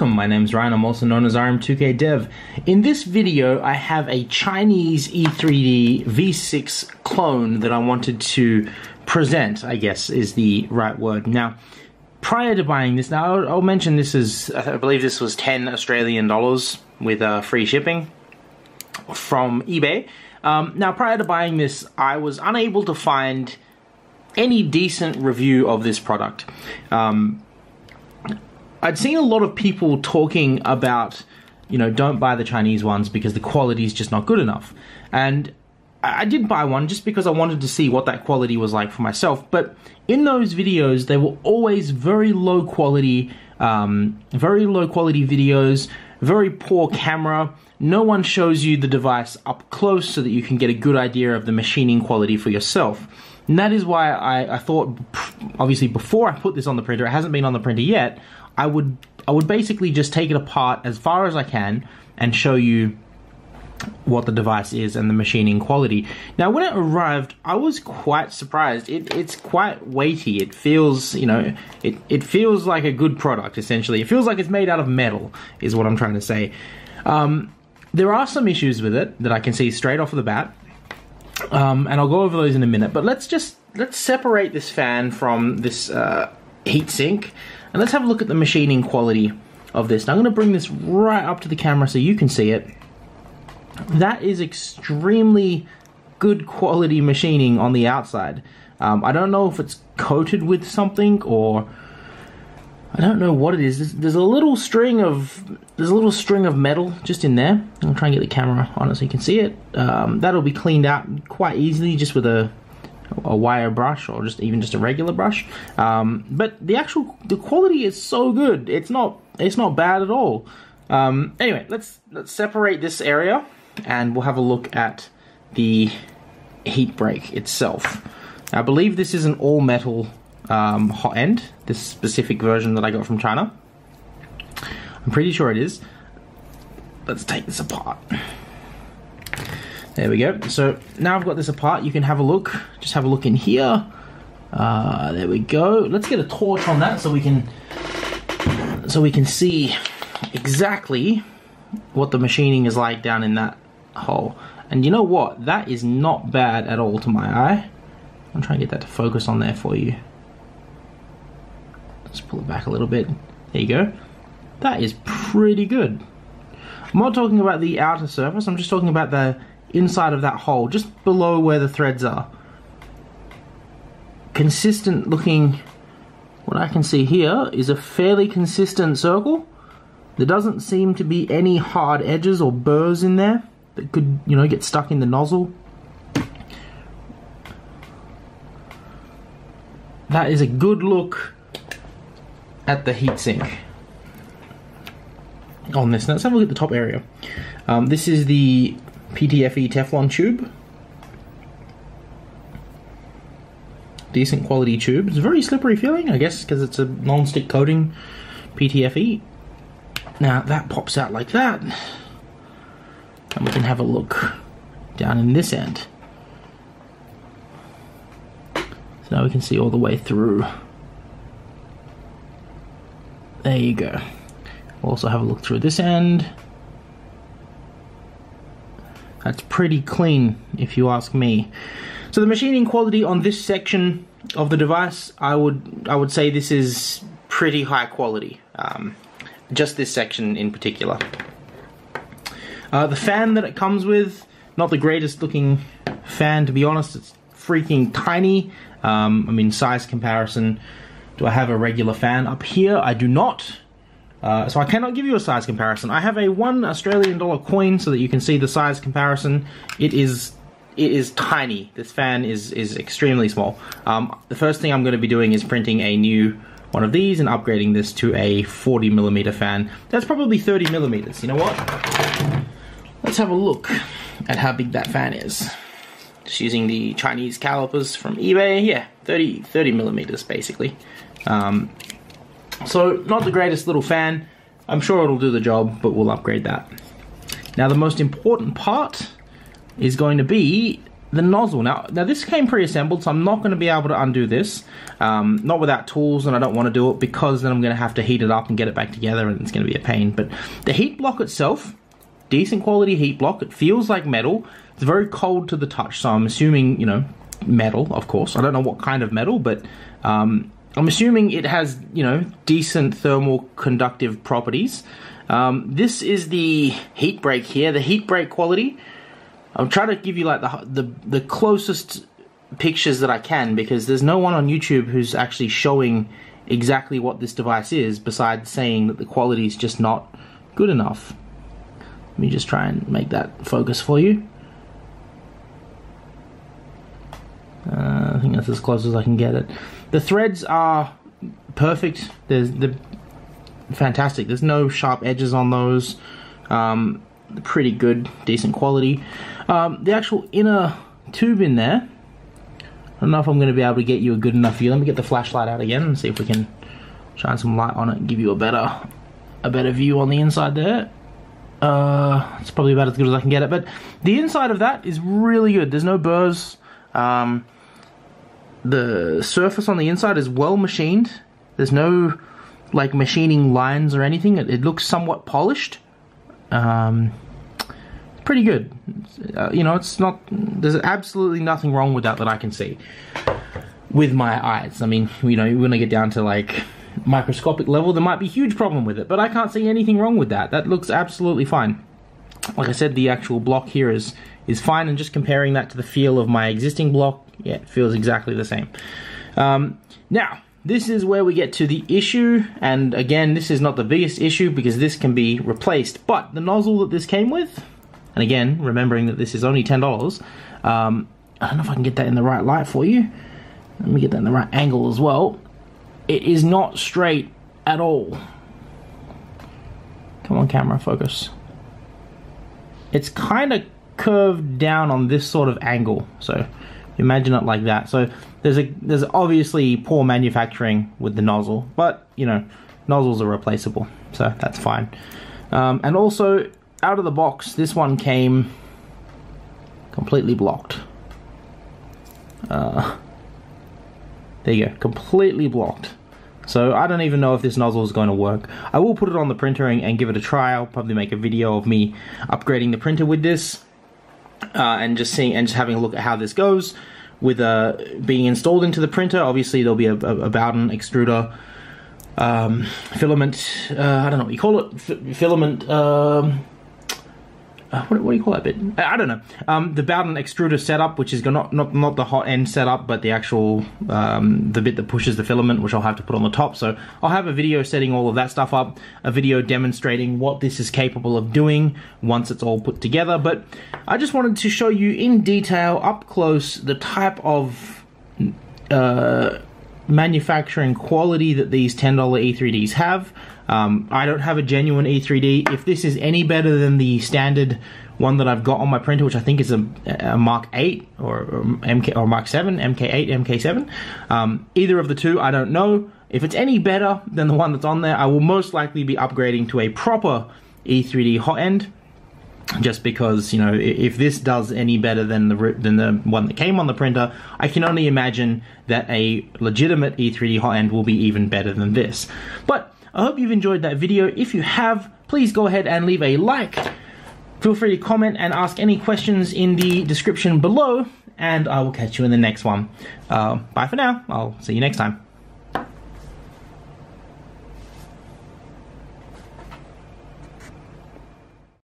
welcome. My name's Ryan. I'm also known as Rm2kdev. In this video, I have a Chinese E3D V6 clone that I wanted to present, I guess is the right word. Now, prior to buying this, now I'll mention this is, I believe this was 10 Australian dollars with free shipping from eBay. Now, prior to buying this, I was unable to find any decent review of this product. I'd seen a lot of people talking about, you know, don't buy the Chinese ones because the quality is just not good enough. And I did buy one just because I wanted to see what that quality was like for myself. But in those videos, they were always very low quality videos, very poor camera. No one shows you the device up close so that you can get a good idea of the machining quality for yourself. And that is why I thought, obviously before I put this on the printer, it hasn't been on the printer yet, I would basically just take it apart as far as I can and show you what the device is and the machining quality. Now, when it arrived, I was quite surprised. It's quite weighty. It feels, you know, it feels like a good product, essentially. It feels like it's made out of metal, is what I'm trying to say. There are some issues with it that I can see straight off of the bat. And I'll go over those in a minute, but let's separate this fan from this heatsink, and let's have a look at the machining quality of this. Now, I'm going to bring this right up to the camera so you can see it. That is extremely good quality machining on the outside. I don't know if it's coated with something or I don't know what it is. There's a little string of metal just in there. I'll try and get the camera on it so you can see it. That'll be cleaned out quite easily just with a wire brush or just a regular brush. But the quality is so good. It's not bad at all. Anyway, let's separate this area and we'll have a look at the heat break itself. I believe this is an all metal Hotend, this specific version that I got from China. I'm pretty sure it is. Let's take this apart. There we go. So now I've got this apart, you can have a look. Just have a look in here. There we go. Let's get a torch on that so we can see exactly what the machining is like down in that hole. And you know what? That is not bad at all to my eye. I'm trying to get that to focus on there for you. Let's pull it back a little bit. There you go. That is pretty good. I'm not talking about the outer surface, I'm just talking about the inside of that hole, just below where the threads are. Consistent looking, what I can see here is a fairly consistent circle. There doesn't seem to be any hard edges or burrs in there that could, you know, get stuck in the nozzle. That is a good look at the heatsink on this. Now let's have a look at the top area. This is the PTFE Teflon tube. Decent quality tube. It's a very slippery feeling, I guess, because it's a non-stick coating PTFE. Now that pops out like that. And we can have a look down in this end. So now we can see all the way through. There you go. We'll also have a look through this end. That's pretty clean, if you ask me. So the machining quality on this section of the device, I would say this is pretty high quality. Just this section in particular. The fan that it comes with, not the greatest looking fan, to be honest. It's freaking tiny. I mean, size comparison. Do I have a regular fan up here? I do not. So I cannot give you a size comparison. I have a $1 Australian coin so that you can see the size comparison. It is tiny. This fan is extremely small. The first thing I'm going to be doing is printing a new one of these and upgrading this to a 40mm fan. That's probably 30mm. You know what? Let's have a look at how big that fan is. Just using the Chinese calipers from eBay. Yeah, 30mm basically. So not the greatest little fan. I'm sure it'll do the job, but we'll upgrade that. Now the most important part is going to be the nozzle. Now this came pre-assembled, so I'm not going to be able to undo this. Not without tools, and I don't want to do it because then I'm going to have to heat it up and get it back together, and it's going to be a pain. But the heat block itself, decent quality heat block. It feels like metal. It's very cold to the touch, so I'm assuming, you know, metal, of course. I don't know what kind of metal, but I'm assuming it has, you know, decent thermal conductive properties. This is the heat break here, the heat break quality. I'm trying to give you like the closest pictures that I can, because there's no one on YouTube who's actually showing exactly what this device is, besides saying that the quality is just not good enough. Let me just try and make that focus for you. I think that's as close as I can get it. The threads are perfect. They're fantastic. There's no sharp edges on those. Pretty good, decent quality. The actual inner tube in there, I don't know if I'm going to be able to get you a good enough view. Let me get the flashlight out again and see if we can shine some light on it and give you a better view on the inside there. It's probably about as good as I can get it, but the inside of that is really good. There's no burrs. The surface on the inside is well machined. There's no like machining lines or anything. It looks somewhat polished. Pretty good. You know, it's not. There's absolutely nothing wrong with that I can see with my eyes. I mean, you know, when I get down to like microscopic level, there might be a huge problem with it, but I can't see anything wrong with that. That looks absolutely fine. Like I said, the actual block here is fine, and just comparing that to the feel of my existing block, yeah, it feels exactly the same. Now, this is where we get to the issue, and again, this is not the biggest issue because this can be replaced, but the nozzle that this came with, and again, remembering that this is only $10, I don't know if I can get that in the right light for you. Let me get that in the right angle as well. It is not straight at all. Come on, camera, focus. It's kind of curved down on this sort of angle, so imagine it like that. So there's obviously poor manufacturing with the nozzle, but you know, nozzles are replaceable, so that's fine. And also, out of the box, this one came completely blocked. There you go, completely blocked. So I don't even know if this nozzle is going to work. I will put it on the printer and give it a try. I'll probably make a video of me upgrading the printer with this, and just having a look at how this goes with being installed into the printer. Obviously, there'll be a Bowden extruder filament. I don't know what you call it. Filament. What do you call that bit? I don't know. The Bowden extruder setup, which is not the Hotend setup, but the actual the bit that pushes the filament, which I'll have to put on the top. So I'll have a video setting all of that stuff up, a video demonstrating what this is capable of doing once it's all put together. But I just wanted to show you in detail, up close, the type of manufacturing quality that these $10 E3Ds have. I don't have a genuine E3D. If this is any better than the standard one that I've got on my printer, which I think is a Mark 8 or Mark 7, MK8, MK7, either of the two, I don't know. If it's any better than the one that's on there, I will most likely be upgrading to a proper E3D Hotend, just because, you know, if this does any better than the one that came on the printer, I can only imagine that a legitimate E3D Hotend will be even better than this. But I hope you've enjoyed that video. If you have, please go ahead and leave a like. Feel free to comment and ask any questions in the description below, and I will catch you in the next one. Bye for now. I'll see you next time.